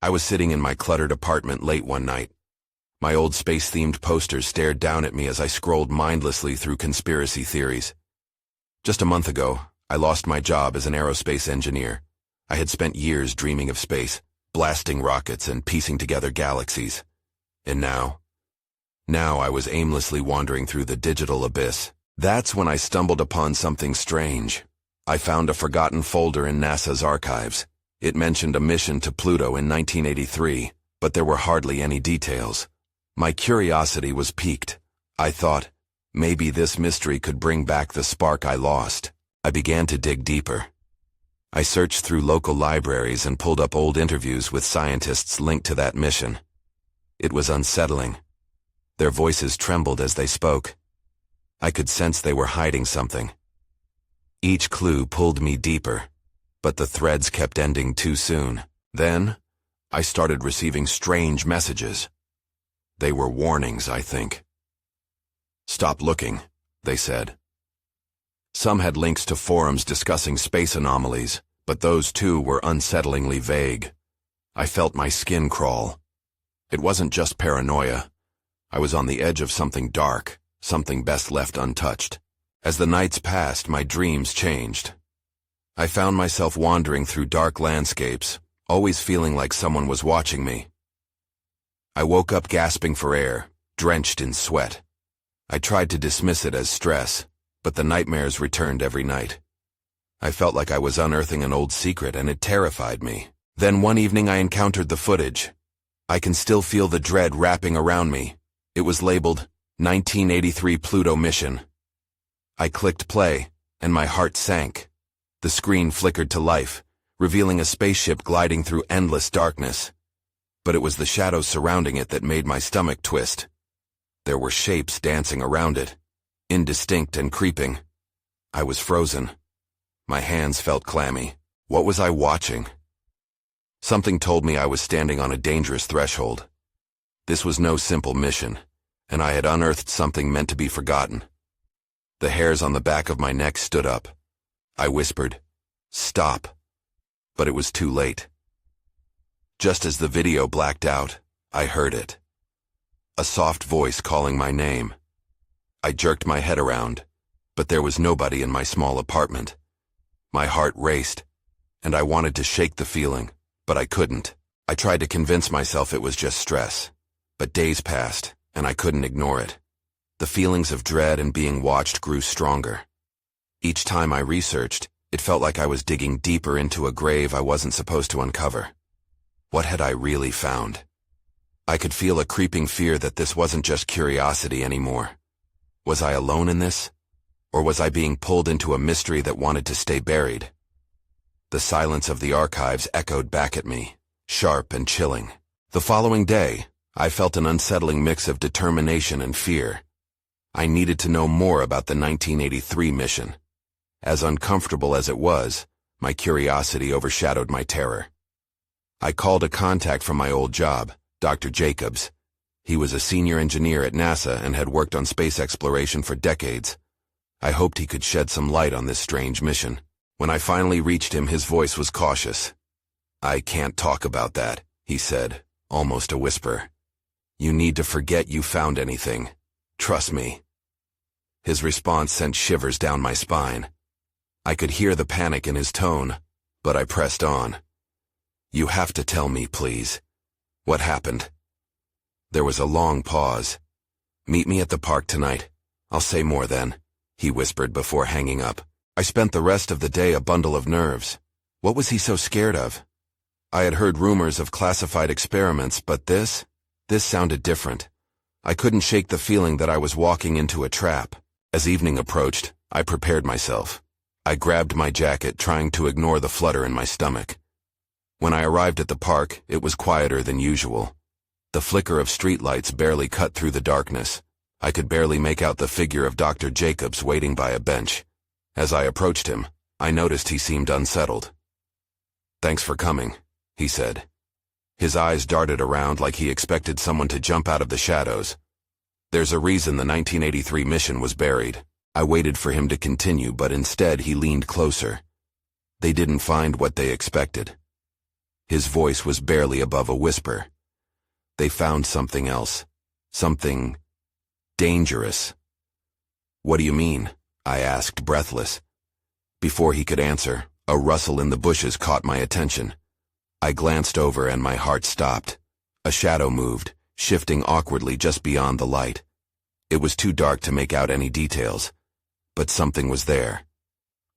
I was sitting in my cluttered apartment late one night. My old space-themed posters stared down at me as I scrolled mindlessly through conspiracy theories. Just a month ago, I lost my job as an aerospace engineer. I had spent years dreaming of space, blasting rockets and piecing together galaxies. And now I was aimlessly wandering through the digital abyss. That's when I stumbled upon something strange. I found a forgotten folder in NASA's archives. It mentioned a mission to Pluto in 1983, but there were hardly any details. My curiosity was piqued. I thought, maybe this mystery could bring back the spark I lost. I began to dig deeper. I searched through local libraries and pulled up old interviews with scientists linked to that mission. It was unsettling. Their voices trembled as they spoke. I could sense they were hiding something. Each clue pulled me deeper, but the threads kept ending too soon. Then, I started receiving strange messages. They were warnings, I think. "Stop looking," they said. Some had links to forums discussing space anomalies, but those too were unsettlingly vague. I felt my skin crawl. It wasn't just paranoia. I was on the edge of something dark, something best left untouched. As the nights passed, my dreams changed. I found myself wandering through dark landscapes, always feeling like someone was watching me. I woke up gasping for air, drenched in sweat. I tried to dismiss it as stress, but the nightmares returned every night. I felt like I was unearthing an old secret, and it terrified me. Then one evening I encountered the footage. I can still feel the dread wrapping around me. It was labeled 1983 Pluto Mission. I clicked play, and my heart sank. The screen flickered to life, revealing a spaceship gliding through endless darkness. But it was the shadows surrounding it that made my stomach twist. There were shapes dancing around it, indistinct and creeping. I was frozen. My hands felt clammy. What was I watching? Something told me I was standing on a dangerous threshold. This was no simple mission, and I had unearthed something meant to be forgotten. The hairs on the back of my neck stood up. I whispered, "Stop." But it was too late. Just as the video blacked out, I heard it. A soft voice calling my name. I jerked my head around, but there was nobody in my small apartment. My heart raced, and I wanted to shake the feeling, but I couldn't. I tried to convince myself it was just stress, but days passed, and I couldn't ignore it. The feelings of dread and being watched grew stronger. Each time I researched, it felt like I was digging deeper into a grave I wasn't supposed to uncover. What had I really found? I could feel a creeping fear that this wasn't just curiosity anymore. Was I alone in this? Or was I being pulled into a mystery that wanted to stay buried? The silence of the archives echoed back at me, sharp and chilling. The following day, I felt an unsettling mix of determination and fear. I needed to know more about the 1983 mission. As uncomfortable as it was, my curiosity overshadowed my terror. I called a contact from my old job, Dr. Jacobs. He was a senior engineer at NASA and had worked on space exploration for decades. I hoped he could shed some light on this strange mission. When I finally reached him, his voice was cautious. "I can't talk about that," he said, almost a whisper. "You need to forget you found anything. Trust me." His response sent shivers down my spine. I could hear the panic in his tone, but I pressed on. "You have to tell me, please. What happened?" There was a long pause. "Meet me at the park tonight. I'll say more then," he whispered before hanging up. I spent the rest of the day a bundle of nerves. What was he so scared of? I had heard rumors of classified experiments, but this sounded different. I couldn't shake the feeling that I was walking into a trap. As evening approached, I prepared myself. I grabbed my jacket, trying to ignore the flutter in my stomach. When I arrived at the park, it was quieter than usual. The flicker of streetlights barely cut through the darkness. I could barely make out the figure of Dr. Jacobs waiting by a bench. As I approached him, I noticed he seemed unsettled. "Thanks for coming," he said. His eyes darted around like he expected someone to jump out of the shadows. "There's a reason the 1983 mission was buried." I waited for him to continue, but instead he leaned closer. "They didn't find what they expected." His voice was barely above a whisper. They found something else. Something dangerous. What do you mean? I asked, breathless. Before he could answer, a rustle in the bushes caught my attention. I glanced over and my heart stopped. A shadow moved, shifting awkwardly just beyond the light. It was too dark to make out any details, but something was there.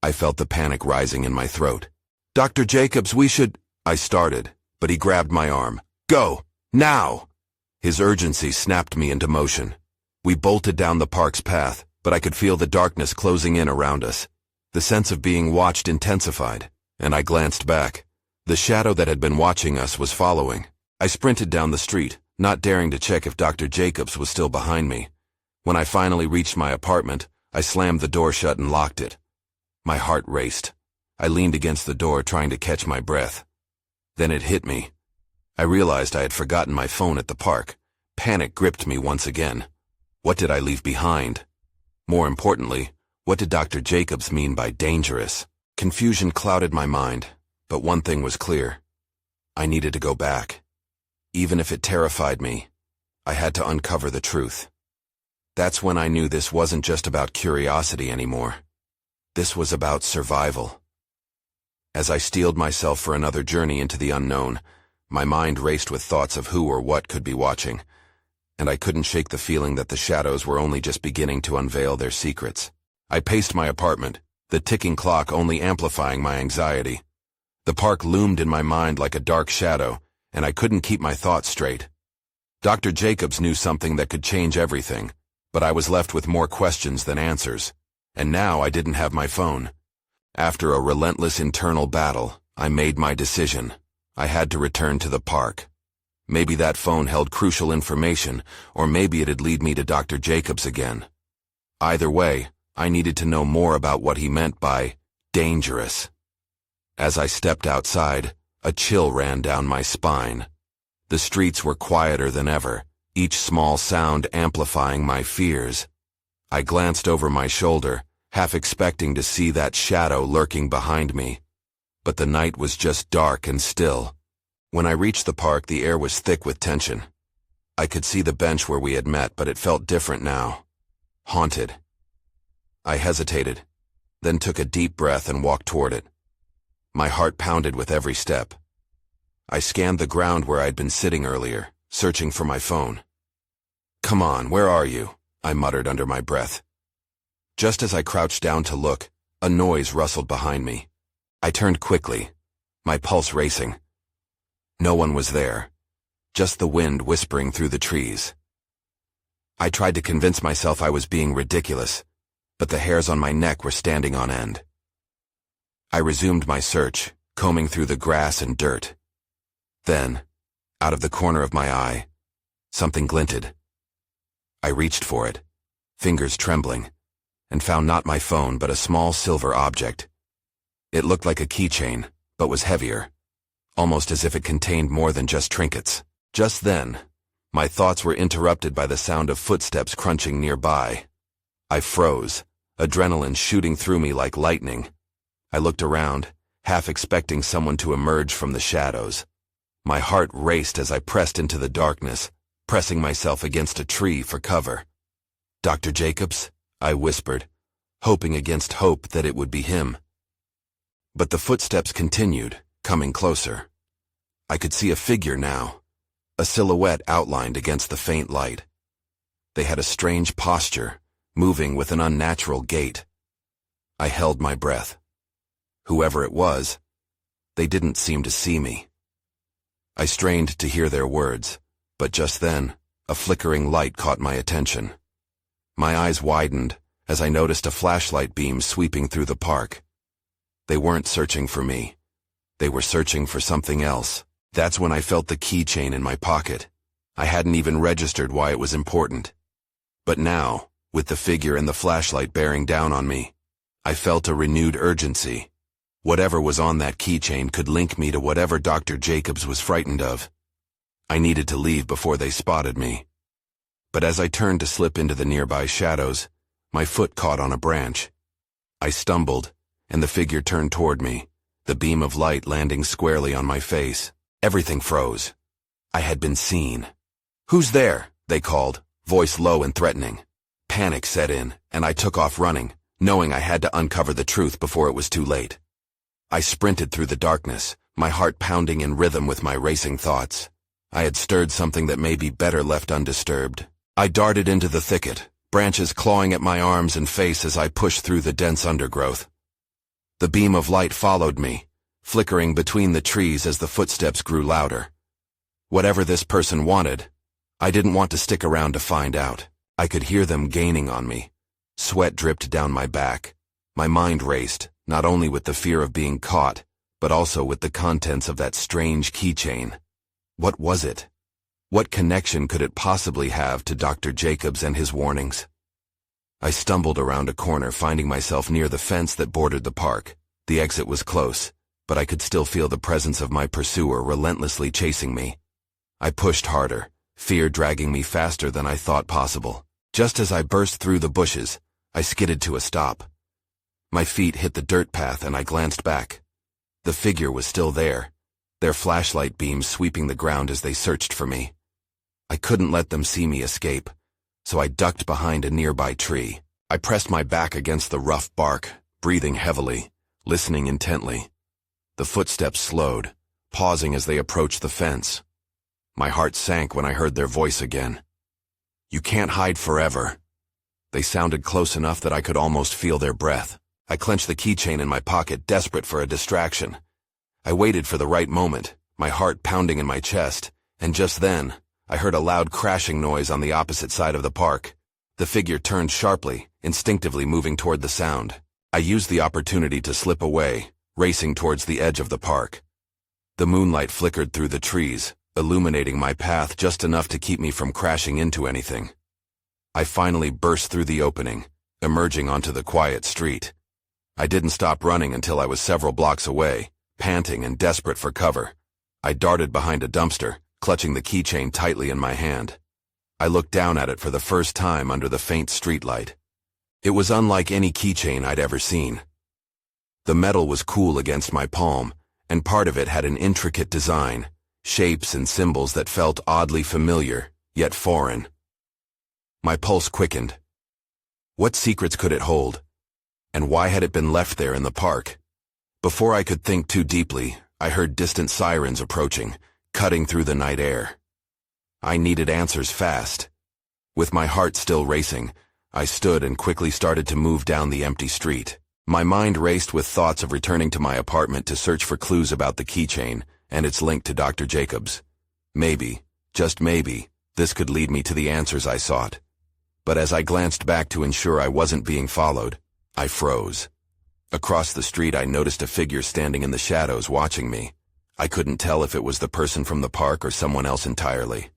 I felt the panic rising in my throat. "Dr. Jacobs, we should—" I started, but he grabbed my arm. "Go! Now!" His urgency snapped me into motion. We bolted down the park's path, but I could feel the darkness closing in around us. The sense of being watched intensified, and I glanced back. The shadow that had been watching us was following. I sprinted down the street, not daring to check if Dr. Jacobs was still behind me. When I finally reached my apartment, I slammed the door shut and locked it. My heart raced. I leaned against the door trying to catch my breath. Then it hit me. I realized I had forgotten my phone at the park. Panic gripped me once again. What did I leave behind? More importantly, what did Dr. Jacobs mean by dangerous? Confusion clouded my mind, but one thing was clear. I needed to go back. Even if it terrified me, I had to uncover the truth. That's when I knew this wasn't just about curiosity anymore. This was about survival. As I steeled myself for another journey into the unknown, my mind raced with thoughts of who or what could be watching, and I couldn't shake the feeling that the shadows were only just beginning to unveil their secrets. I paced my apartment, the ticking clock only amplifying my anxiety. The park loomed in my mind like a dark shadow, and I couldn't keep my thoughts straight. Dr. Jacobs knew something that could change everything, but I was left with more questions than answers, and now I didn't have my phone. After a relentless internal battle, I made my decision. I had to return to the park. Maybe that phone held crucial information, or maybe it'd lead me to Dr. Jacobs again. Either way, I needed to know more about what he meant by dangerous. As I stepped outside, a chill ran down my spine. The streets were quieter than ever, each small sound amplifying my fears. I glanced over my shoulder, half expecting to see that shadow lurking behind me. But the night was just dark and still. When I reached the park, the air was thick with tension. I could see the bench where we had met, but it felt different now. Haunted. I hesitated, then took a deep breath and walked toward it. My heart pounded with every step. I scanned the ground where I'd been sitting earlier, searching for my phone. "Come on, where are you?" I muttered under my breath. Just as I crouched down to look, a noise rustled behind me. I turned quickly, my pulse racing. No one was there, just the wind whispering through the trees. I tried to convince myself I was being ridiculous, but the hairs on my neck were standing on end. I resumed my search, combing through the grass and dirt. Then, out of the corner of my eye, something glinted. I reached for it, fingers trembling, and found not my phone but a small silver object. It looked like a keychain, but was heavier, almost as if it contained more than just trinkets. Just then, my thoughts were interrupted by the sound of footsteps crunching nearby. I froze, adrenaline shooting through me like lightning. I looked around, half expecting someone to emerge from the shadows. My heart raced as I pressed into the darkness, pressing myself against a tree for cover. "Dr. Jacobs?" I whispered, hoping against hope that it would be him. But the footsteps continued, coming closer. I could see a figure now, a silhouette outlined against the faint light. They had a strange posture, moving with an unnatural gait. I held my breath. Whoever it was, they didn't seem to see me. I strained to hear their words, but just then, a flickering light caught my attention. My eyes widened as I noticed a flashlight beam sweeping through the park. They weren't searching for me. They were searching for something else. That's when I felt the keychain in my pocket. I hadn't even registered why it was important. But now, with the figure and the flashlight bearing down on me, I felt a renewed urgency. Whatever was on that keychain could link me to whatever Dr. Jacobs was frightened of. I needed to leave before they spotted me. But as I turned to slip into the nearby shadows, my foot caught on a branch. I stumbled, and the figure turned toward me, the beam of light landing squarely on my face. Everything froze. I had been seen. "Who's there?" they called, voice low and threatening. Panic set in, and I took off running, knowing I had to uncover the truth before it was too late. I sprinted through the darkness, my heart pounding in rhythm with my racing thoughts. I had stirred something that may be better left undisturbed. I darted into the thicket, branches clawing at my arms and face as I pushed through the dense undergrowth. The beam of light followed me, flickering between the trees as the footsteps grew louder. Whatever this person wanted, I didn't want to stick around to find out. I could hear them gaining on me. Sweat dripped down my back. My mind raced, not only with the fear of being caught, but also with the contents of that strange keychain. What was it? What connection could it possibly have to Dr. Jacobs and his warnings? I stumbled around a corner, finding myself near the fence that bordered the park. The exit was close, but I could still feel the presence of my pursuer relentlessly chasing me. I pushed harder, fear dragging me faster than I thought possible. Just as I burst through the bushes, I skidded to a stop. My feet hit the dirt path and I glanced back. The figure was still there, their flashlight beams sweeping the ground as they searched for me. I couldn't let them see me escape, so I ducked behind a nearby tree. I pressed my back against the rough bark, breathing heavily, listening intently. The footsteps slowed, pausing as they approached the fence. My heart sank when I heard their voice again. "You can't hide forever." They sounded close enough that I could almost feel their breath. I clenched the keychain in my pocket, desperate for a distraction. I waited for the right moment, my heart pounding in my chest, and just then, I heard a loud crashing noise on the opposite side of the park. The figure turned sharply, instinctively moving toward the sound. I used the opportunity to slip away, racing towards the edge of the park. The moonlight flickered through the trees, illuminating my path just enough to keep me from crashing into anything. I finally burst through the opening, emerging onto the quiet street. I didn't stop running until I was several blocks away, panting and desperate for cover. I darted behind a dumpster, clutching the keychain tightly in my hand. I looked down at it for the first time under the faint streetlight. It was unlike any keychain I'd ever seen. The metal was cool against my palm, and part of it had an intricate design, shapes and symbols that felt oddly familiar, yet foreign. My pulse quickened. What secrets could it hold? And why had it been left there in the park? Before I could think too deeply, I heard distant sirens approaching, cutting through the night air. I needed answers fast. With my heart still racing, I stood and quickly started to move down the empty street. My mind raced with thoughts of returning to my apartment to search for clues about the keychain and its link to Dr. Jacobs. Maybe, just maybe, this could lead me to the answers I sought. But as I glanced back to ensure I wasn't being followed, I froze. Across the street I noticed a figure standing in the shadows watching me. I couldn't tell if it was the person from the park or someone else entirely.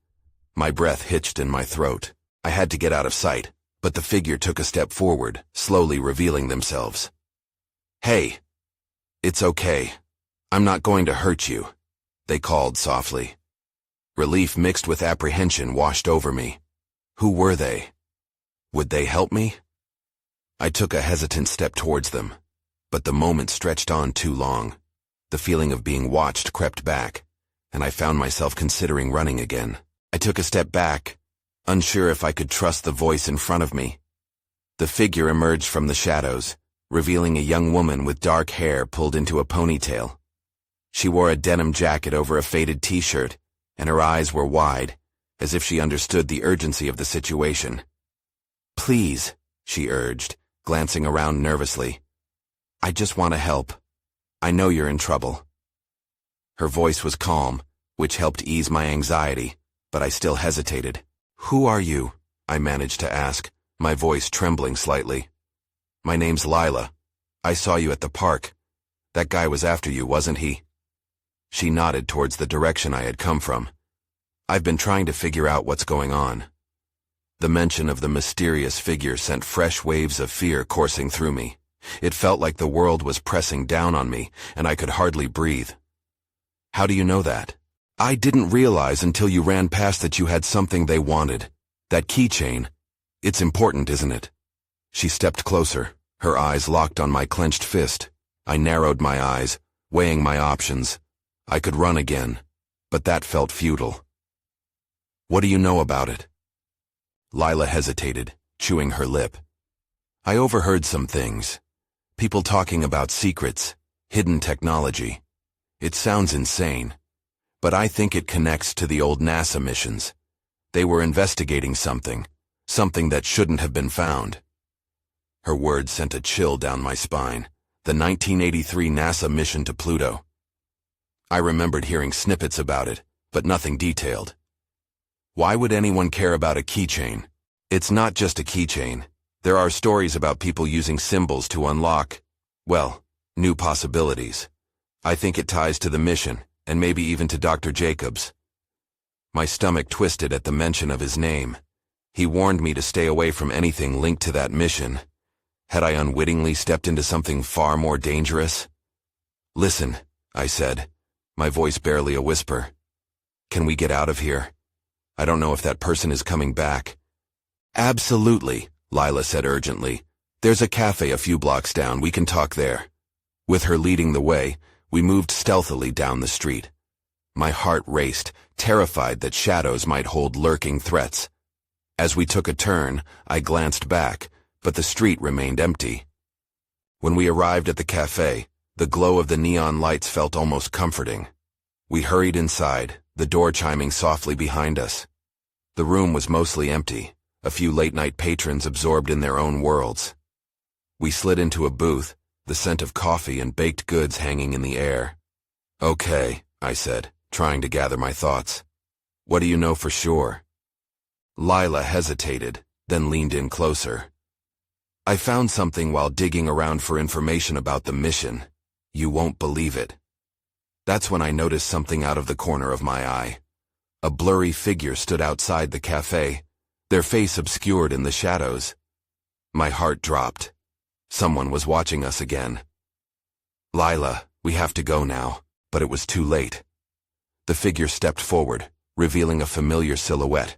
My breath hitched in my throat. I had to get out of sight, but the figure took a step forward, slowly revealing themselves. "Hey, it's okay. I'm not going to hurt you," they called softly. Relief mixed with apprehension washed over me. Who were they? Would they help me? I took a hesitant step towards them, but the moment stretched on too long. The feeling of being watched crept back, and I found myself considering running again. I took a step back, unsure if I could trust the voice in front of me. The figure emerged from the shadows, revealing a young woman with dark hair pulled into a ponytail. She wore a denim jacket over a faded t-shirt, and her eyes were wide, as if she understood the urgency of the situation. "Please," she urged, glancing around nervously. "I just want to help. I know you're in trouble." Her voice was calm, which helped ease my anxiety, but I still hesitated. "Who are you?" I managed to ask, my voice trembling slightly. "My name's Lila. I saw you at the park. That guy was after you, wasn't he?" She nodded towards the direction I had come from. "I've been trying to figure out what's going on." The mention of the mysterious figure sent fresh waves of fear coursing through me. It felt like the world was pressing down on me, and I could hardly breathe. "How do you know that?" "I didn't realize until you ran past that you had something they wanted. That keychain. It's important, isn't it?" She stepped closer, her eyes locked on my clenched fist. I narrowed my eyes, weighing my options. I could run again, but that felt futile. What do you know about it? Lila hesitated, chewing her lip. I overheard some things. People talking about secrets, hidden technology. It sounds insane, but I think it connects to the old NASA missions. They were investigating something that shouldn't have been found. Her words sent a chill down my spine. The 1983 NASA mission to Pluto. I remembered hearing snippets about it, but nothing detailed. Why would anyone care about a keychain? It's not just a keychain. There are stories about people using symbols to unlock, well, new possibilities. I think it ties to the mission, and maybe even to Dr. Jacobs. My stomach twisted at the mention of his name. He warned me to stay away from anything linked to that mission. Had I unwittingly stepped into something far more dangerous? Listen, I said, my voice barely a whisper. Can we get out of here? I don't know if that person is coming back. Absolutely, Lila said urgently. There's a cafe a few blocks down, we can talk there. With her leading the way, we moved stealthily down the street. My heart raced, terrified that shadows might hold lurking threats. As we took a turn, I glanced back, but the street remained empty. When we arrived at the cafe, the glow of the neon lights felt almost comforting. We hurried inside, the door chiming softly behind us. The room was mostly empty, a few late-night patrons absorbed in their own worlds. We slid into a booth, the scent of coffee and baked goods hanging in the air. Okay, I said, trying to gather my thoughts. What do you know for sure? Lila hesitated, then leaned in closer. I found something while digging around for information about the mission. You won't believe it. That's when I noticed something out of the corner of my eye. A blurry figure stood outside the cafe, their face obscured in the shadows. My heart dropped. Someone was watching us again. Lila, we have to go now, but it was too late. The figure stepped forward, revealing a familiar silhouette.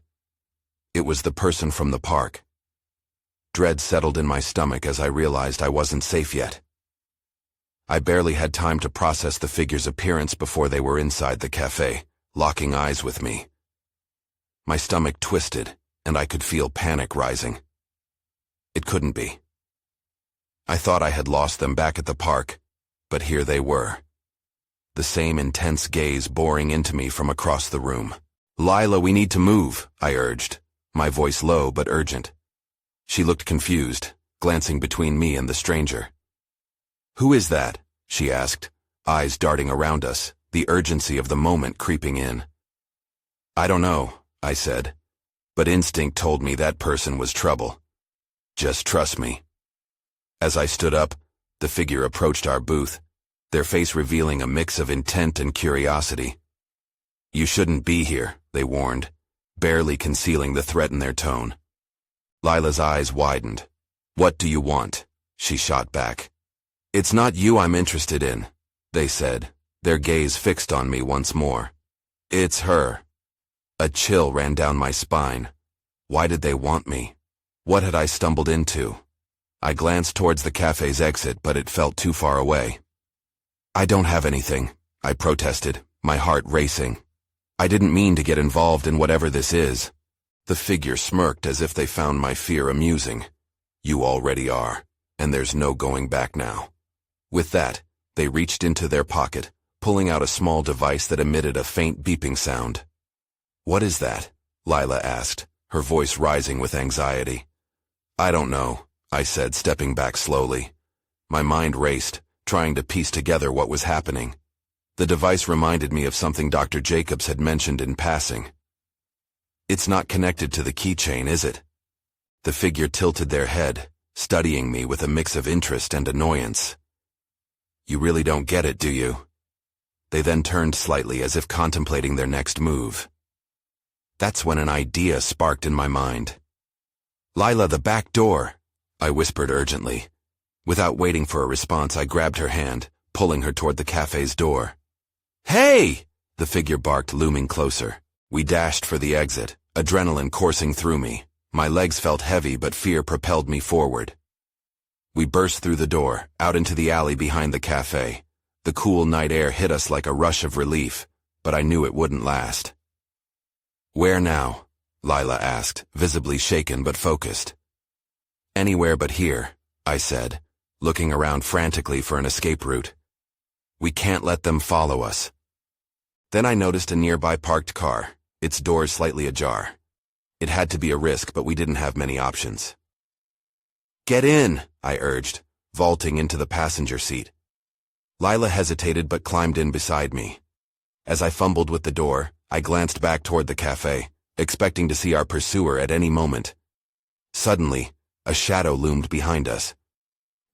It was the person from the park. Dread settled in my stomach as I realized I wasn't safe yet. I barely had time to process the figure's appearance before they were inside the cafe, locking eyes with me. My stomach twisted, and I could feel panic rising. It couldn't be. I thought I had lost them back at the park, but here they were. The same intense gaze boring into me from across the room. Lila, we need to move, I urged, my voice low but urgent. She looked confused, glancing between me and the stranger. Who is that? She asked, eyes darting around us, the urgency of the moment creeping in. I don't know, I said, but instinct told me that person was trouble. Just trust me. As I stood up, the figure approached our booth, their face revealing a mix of intent and curiosity. You shouldn't be here, they warned, barely concealing the threat in their tone. Lila's eyes widened. What do you want? She shot back. It's not you I'm interested in, they said, their gaze fixed on me once more. It's her. A chill ran down my spine. Why did they want me? What had I stumbled into? I glanced towards the cafe's exit, but it felt too far away. I don't have anything, I protested, my heart racing. I didn't mean to get involved in whatever this is. The figure smirked as if they found my fear amusing. You already are, and there's no going back now. With that, they reached into their pocket, pulling out a small device that emitted a faint beeping sound. What is that? Lila asked, her voice rising with anxiety. I don't know, I said, stepping back slowly. My mind raced, trying to piece together what was happening. The device reminded me of something Dr. Jacobs had mentioned in passing. It's not connected to the keychain, is it? The figure tilted their head, studying me with a mix of interest and annoyance. You really don't get it, do you? They then turned slightly as if contemplating their next move. That's when an idea sparked in my mind. Lila, the back door, I whispered urgently. Without waiting for a response, I grabbed her hand, pulling her toward the cafe's door. Hey! The figure barked, looming closer. We dashed for the exit, adrenaline coursing through me. My legs felt heavy, but fear propelled me forward. We burst through the door, out into the alley behind the cafe. The cool night air hit us like a rush of relief. but I knew it wouldn't last. "Where now?" Lila asked, visibly shaken but focused. "Anywhere but here," I said, looking around frantically for an escape route. "We can't let them follow us." Then I noticed a nearby parked car, its doors slightly ajar. It had to be a risk, but we didn't have many options. "Get in," I urged, vaulting into the passenger seat. Lila hesitated but climbed in beside me. As I fumbled with the door, I glanced back toward the cafe, expecting to see our pursuer at any moment. Suddenly, a shadow loomed behind us.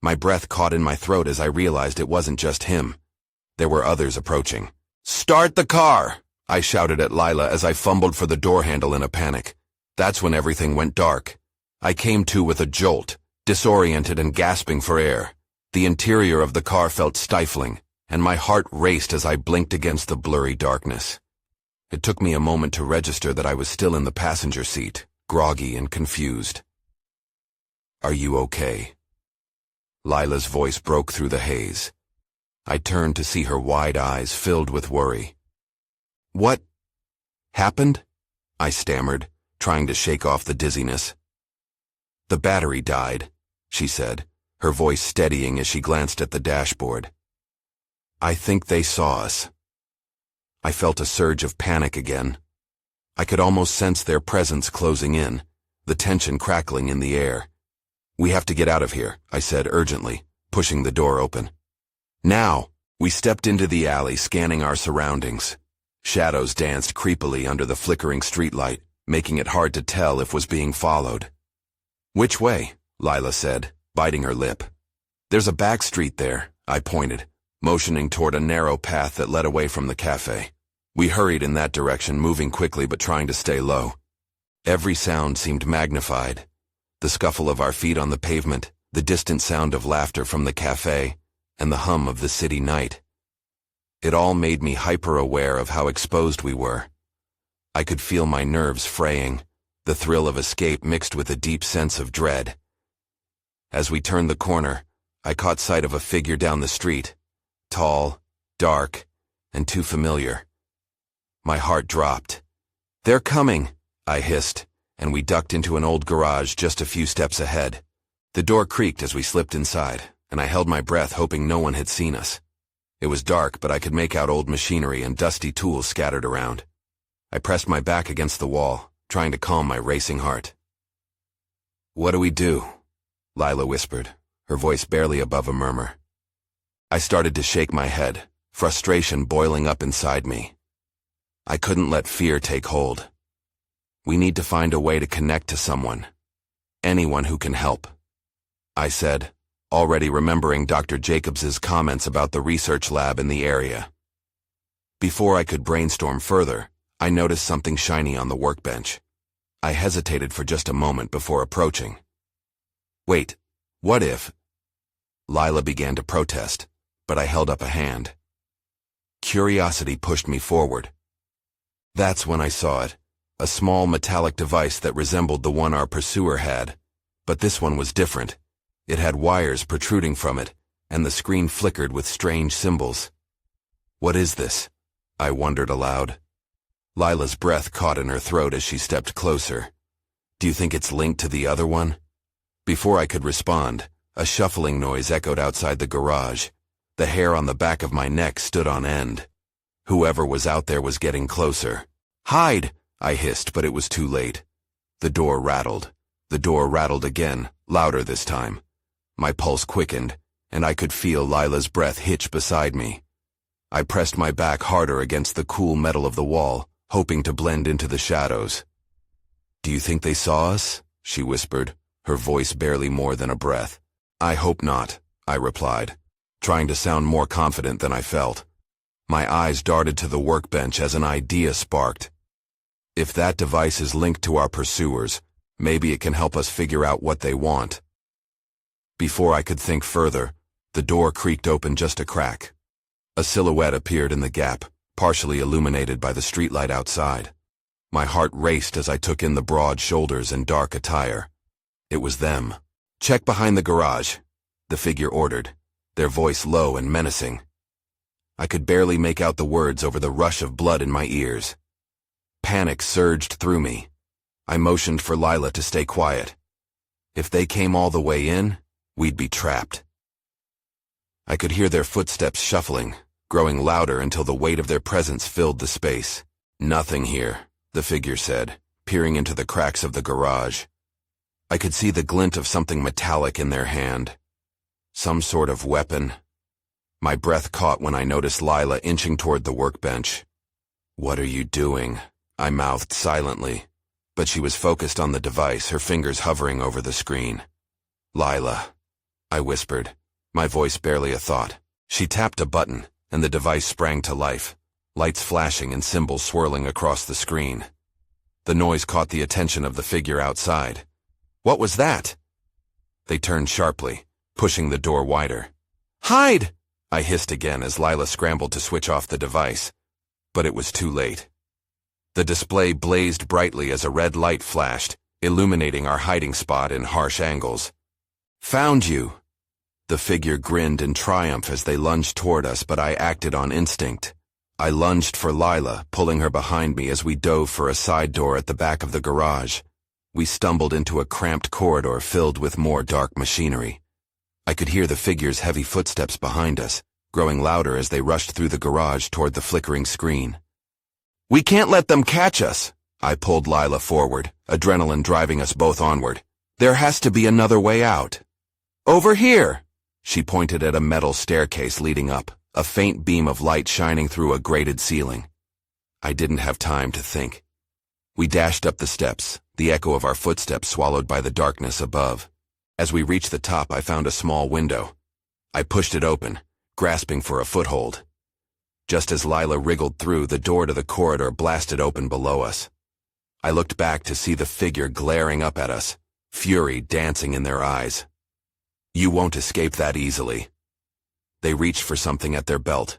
My breath caught in my throat as I realized it wasn't just him. There were others approaching. "Start the car!" I shouted at Lila as I fumbled for the door handle in a panic. That's when everything went dark. I came to with a jolt, disoriented and gasping for air. The interior of the car felt stifling, and my heart raced as I blinked against the blurry darkness. It took me a moment to register that I was still in the passenger seat, groggy and confused. "Are you okay?" Lila's voice broke through the haze. I turned to see her wide eyes filled with worry. "What happened?" I stammered, trying to shake off the dizziness. "The battery died," she said, her voice steadying as she glanced at the dashboard. "I think they saw us." I felt a surge of panic again. I could almost sense their presence closing in, the tension crackling in the air. "We have to get out of here," I said urgently, pushing the door open. "Now!" We stepped into the alley, scanning our surroundings. Shadows danced creepily under the flickering streetlight, making it hard to tell if was being followed. "Which way?" Lila said, biting her lip. "There's a back street there," I pointed, motioning toward a narrow path that led away from the cafe. We hurried in that direction, moving quickly but trying to stay low. Every sound seemed magnified. The scuffle of our feet on the pavement, the distant sound of laughter from the cafe, and the hum of the city night. It all made me hyper-aware of how exposed we were. I could feel my nerves fraying, the thrill of escape mixed with a deep sense of dread. As we turned the corner, I caught sight of a figure down the street, tall, dark, and too familiar. My heart dropped. "They're coming," I hissed, and we ducked into an old garage just a few steps ahead. The door creaked as we slipped inside, and I held my breath hoping no one had seen us. It was dark, but I could make out old machinery and dusty tools scattered around. I pressed my back against the wall, trying to calm my racing heart. "What do we do?" Lila whispered, her voice barely above a murmur. I started to shake my head, frustration boiling up inside me. I couldn't let fear take hold. "We need to find a way to connect to someone. Anyone who can help," I said, already remembering Dr. Jacobs's comments about the research lab in the area. Before I could brainstorm further, I noticed something shiny on the workbench. I hesitated for just a moment before approaching. "Wait, what if?" Lila began to protest, but I held up a hand. Curiosity pushed me forward. That's when I saw it, a small metallic device that resembled the one our pursuer had, but this one was different. It had wires protruding from it, and the screen flickered with strange symbols. "What is this?" I wondered aloud. Lila's breath caught in her throat as she stepped closer. "Do you think it's linked to the other one?" Before I could respond, a shuffling noise echoed outside the garage. The hair on the back of my neck stood on end. Whoever was out there was getting closer. "Hide!" I hissed, but it was too late. The door rattled. The door rattled again, louder this time. My pulse quickened, and I could feel Lila's breath hitch beside me. I pressed my back harder against the cool metal of the wall, hoping to blend into the shadows. "Do you think they saw us?" she whispered, her voice barely more than a breath. "I hope not," I replied, trying to sound more confident than I felt. My eyes darted to the workbench as an idea sparked. If that device is linked to our pursuers, maybe it can help us figure out what they want. Before I could think further, the door creaked open just a crack. A silhouette appeared in the gap, partially illuminated by the streetlight outside. My heart raced as I took in the broad shoulders and dark attire. It was them. "Check behind the garage," the figure ordered, their voice low and menacing. I could barely make out the words over the rush of blood in my ears. Panic surged through me. I motioned for Lila to stay quiet. If they came all the way in, we'd be trapped. I could hear their footsteps shuffling, growing louder until the weight of their presence filled the space. Nothing here, the figure said, peering into the cracks of the garage. I could see the glint of something metallic in their hand. Some sort of weapon. My breath caught when I noticed Lila inching toward the workbench. "What are you doing?" I mouthed silently, but she was focused on the device, her fingers hovering over the screen. "Lila," I whispered, my voice barely a thought. She tapped a button, and the device sprang to life, lights flashing and symbols swirling across the screen. The noise caught the attention of the figure outside. "What was that?" They turned sharply, pushing the door wider. "Hide!" I hissed again as Lila scrambled to switch off the device, but it was too late. The display blazed brightly as a red light flashed, illuminating our hiding spot in harsh angles. "Found you!" The figure grinned in triumph as they lunged toward us, but I acted on instinct. I lunged for Lila, pulling her behind me as we dove for a side door at the back of the garage. We stumbled into a cramped corridor filled with more dark machinery. I could hear the figure's heavy footsteps behind us, growing louder as they rushed through the garage toward the flickering screen. "We can't let them catch us!" I pulled Lila forward, adrenaline driving us both onward. "There has to be another way out." "Over here!" She pointed at a metal staircase leading up, a faint beam of light shining through a grated ceiling. I didn't have time to think. We dashed up the steps, the echo of our footsteps swallowed by the darkness above. As we reached the top, I found a small window. I pushed it open, grasping for a foothold. Just as Lila wriggled through, the door to the corridor blasted open below us. I looked back to see the figure glaring up at us, fury dancing in their eyes. "You won't escape that easily." They reached for something at their belt.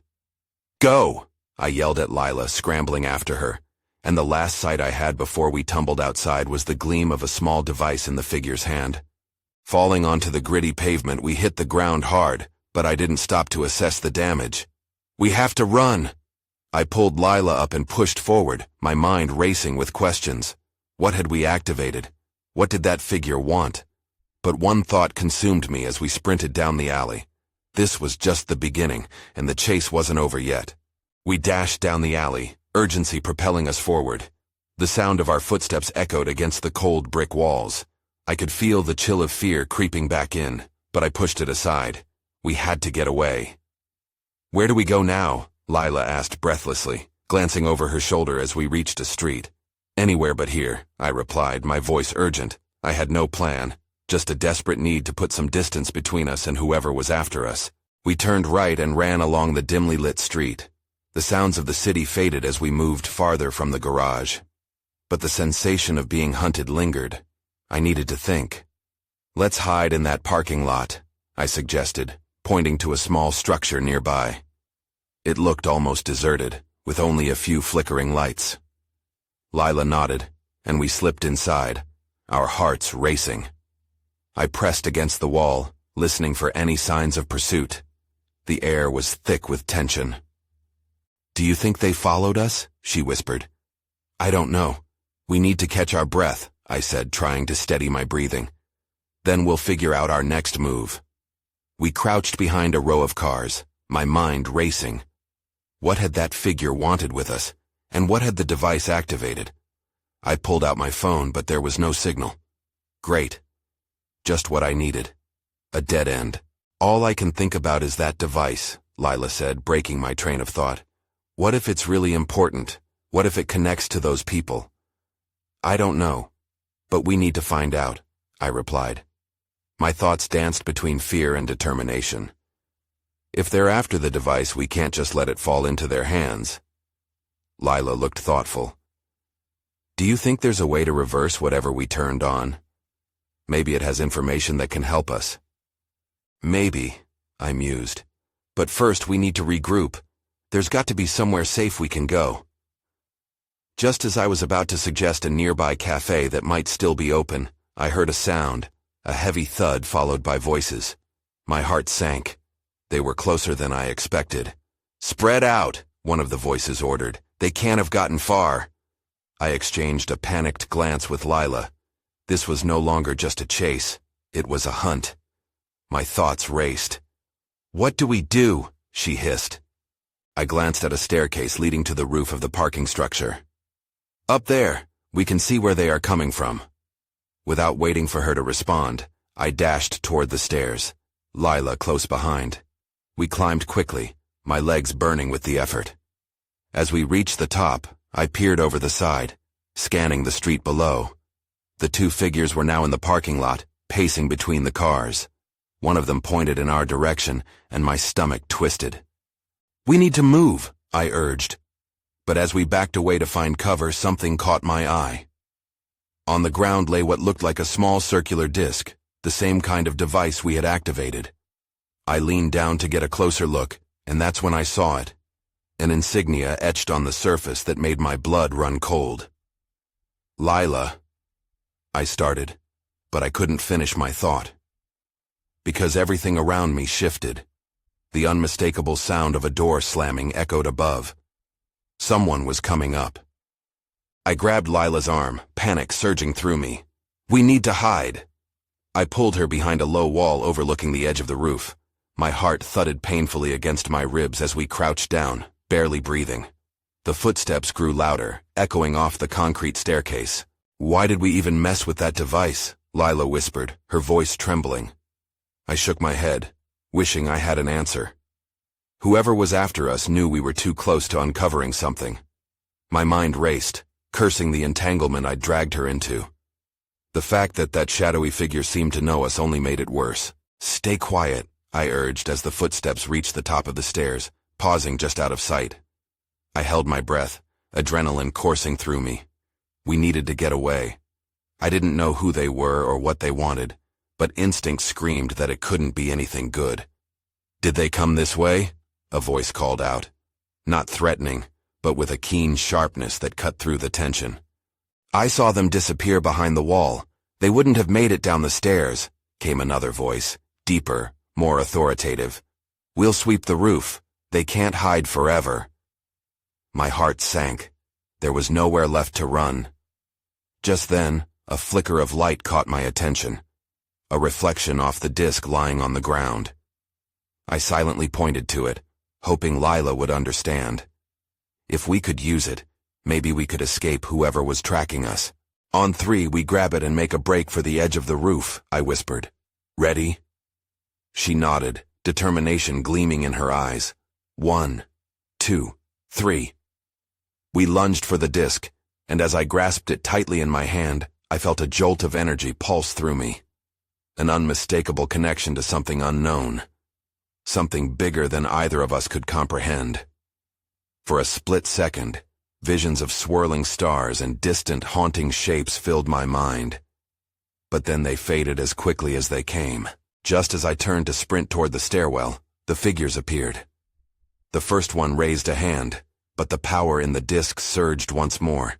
"Go!" I yelled at Lila, scrambling after her, and the last sight I had before we tumbled outside was the gleam of a small device in the figure's hand. Falling onto the gritty pavement, we hit the ground hard, but I didn't stop to assess the damage. "We have to run!" I pulled Lila up and pushed forward, my mind racing with questions. What had we activated? What did that figure want? But one thought consumed me as we sprinted down the alley. This was just the beginning, and the chase wasn't over yet. We dashed down the alley, urgency propelling us forward. The sound of our footsteps echoed against the cold brick walls. I could feel the chill of fear creeping back in, but I pushed it aside. We had to get away. "Where do we go now?" Lila asked breathlessly, glancing over her shoulder as we reached a street. "Anywhere but here," I replied, my voice urgent. I had no plan, just a desperate need to put some distance between us and whoever was after us. We turned right and ran along the dimly lit street. The sounds of the city faded as we moved farther from the garage. But the sensation of being hunted lingered. I needed to think. "Let's hide in that parking lot," I suggested, pointing to a small structure nearby. It looked almost deserted, with only a few flickering lights. Lila nodded, and we slipped inside, our hearts racing. I pressed against the wall, listening for any signs of pursuit. The air was thick with tension. "Do you think they followed us?" she whispered. "I don't know. We need to catch our breath," I said, trying to steady my breathing. "Then we'll figure out our next move." We crouched behind a row of cars, my mind racing. What had that figure wanted with us, and what had the device activated? I pulled out my phone, but there was no signal. Great. Just what I needed. A dead end. "All I can think about is that device," Lila said, breaking my train of thought. "What if it's really important? What if it connects to those people?" "I don't know. But we need to find out," I replied. My thoughts danced between fear and determination. If they're after the device, we can't just let it fall into their hands. Lila looked thoughtful. "Do you think there's a way to reverse whatever we turned on? Maybe it has information that can help us." "Maybe," I mused. "But first we need to regroup. There's got to be somewhere safe we can go." Just as I was about to suggest a nearby cafe that might still be open, I heard a sound, a heavy thud followed by voices. My heart sank. They were closer than I expected. "Spread out," one of the voices ordered. "They can't have gotten far." I exchanged a panicked glance with Lila. This was no longer just a chase. It was a hunt. My thoughts raced. "What do we do?" she hissed. I glanced at a staircase leading to the roof of the parking structure. "Up there. We can see where they are coming from." Without waiting for her to respond, I dashed toward the stairs, Lila close behind. We climbed quickly, my legs burning with the effort. As we reached the top, I peered over the side, scanning the street below. The two figures were now in the parking lot, pacing between the cars. One of them pointed in our direction, and my stomach twisted. "We need to move," I urged. But as we backed away to find cover, something caught my eye. On the ground lay what looked like a small circular disc, the same kind of device we had activated. I leaned down to get a closer look, and that's when I saw it. An insignia etched on the surface that made my blood run cold. "Lila," I started, but I couldn't finish my thought. Because everything around me shifted. The unmistakable sound of a door slamming echoed above. Someone was coming up. I grabbed Lila's arm, panic surging through me. "We need to hide." I pulled her behind a low wall overlooking the edge of the roof. My heart thudded painfully against my ribs as we crouched down, barely breathing. The footsteps grew louder, echoing off the concrete staircase. "Why did we even mess with that device?" Lila whispered, her voice trembling. I shook my head, wishing I had an answer. Whoever was after us knew we were too close to uncovering something. My mind raced, cursing the entanglement I'd dragged her into. The fact that that shadowy figure seemed to know us only made it worse. "Stay quiet," I urged as the footsteps reached the top of the stairs, pausing just out of sight. I held my breath, adrenaline coursing through me. We needed to get away. I didn't know who they were or what they wanted, but instinct screamed that it couldn't be anything good. "Did they come this way?" a voice called out. Not threatening, but with a keen sharpness that cut through the tension. "I saw them disappear behind the wall. They wouldn't have made it down the stairs," came another voice, deeper, more authoritative. "We'll sweep the roof. They can't hide forever." My heart sank. There was nowhere left to run. Just then, a flicker of light caught my attention. A reflection off the disc lying on the ground. I silently pointed to it, hoping Lila would understand. If we could use it, maybe we could escape whoever was tracking us. "On three, we grab it and make a break for the edge of the roof," I whispered. "Ready?" She nodded, determination gleaming in her eyes. 1, 2, 3. We lunged for the disc, and as I grasped it tightly in my hand, I felt a jolt of energy pulse through me. An unmistakable connection to something unknown. Something bigger than either of us could comprehend. For a split second, visions of swirling stars and distant, haunting shapes filled my mind. But then they faded as quickly as they came. Just as I turned to sprint toward the stairwell, the figures appeared. The first one raised a hand, but the power in the disc surged once more.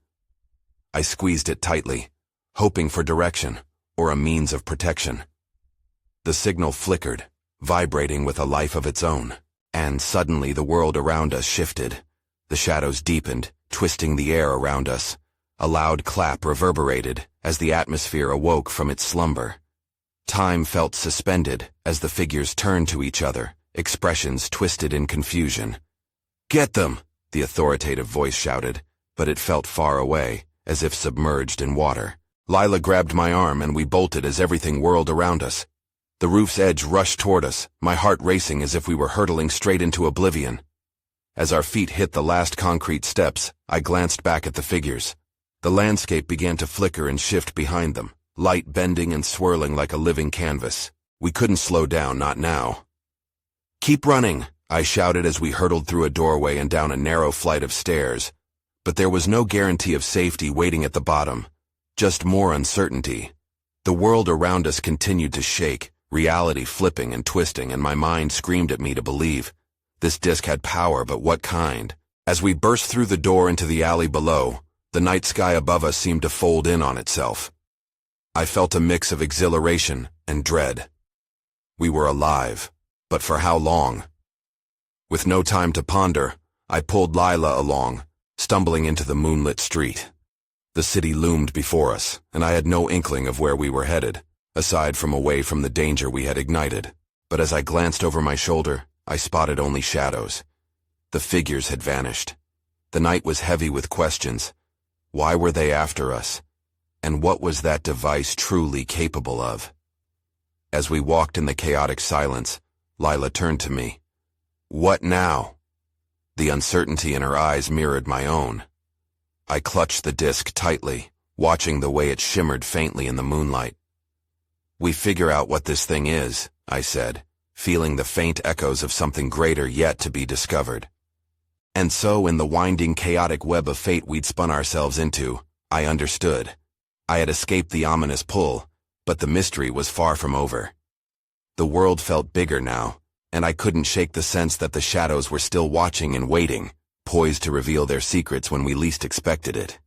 I squeezed it tightly, hoping for direction or a means of protection. The signal flickered, vibrating with a life of its own, and suddenly the world around us shifted. The shadows deepened, twisting the air around us. A loud clap reverberated as the atmosphere awoke from its slumber. Time felt suspended as the figures turned to each other, expressions twisted in confusion. "Get them!" the authoritative voice shouted, but it felt far away, as if submerged in water. Lila grabbed my arm and we bolted as everything whirled around us. The roof's edge rushed toward us, my heart racing as if we were hurtling straight into oblivion. As our feet hit the last concrete steps, I glanced back at the figures. The landscape began to flicker and shift behind them, light bending and swirling like a living canvas. We couldn't slow down, not now. "Keep running," I shouted as we hurtled through a doorway and down a narrow flight of stairs. But there was no guarantee of safety waiting at the bottom, just more uncertainty. The world around us continued to shake, reality flipping and twisting, and my mind screamed at me to believe. This disc had power, but what kind? As we burst through the door into the alley below, the night sky above us seemed to fold in on itself. I felt a mix of exhilaration and dread. We were alive, but for how long? With no time to ponder, I pulled Lila along, stumbling into the moonlit street. The city loomed before us, and I had no inkling of where we were headed, aside from away from the danger we had ignited. But as I glanced over my shoulder, I spotted only shadows. The figures had vanished. The night was heavy with questions. Why were they after us? And what was that device truly capable of? As we walked in the chaotic silence, Lila turned to me. What now? The uncertainty in her eyes mirrored my own. I clutched the disc tightly, watching the way it shimmered faintly in the moonlight. We figure out what this thing is, I said, feeling the faint echoes of something greater yet to be discovered. And so, in the winding, chaotic web of fate we'd spun ourselves into, I understood. I had escaped the ominous pull, but the mystery was far from over. The world felt bigger now, and I couldn't shake the sense that the shadows were still watching and waiting, poised to reveal their secrets when we least expected it.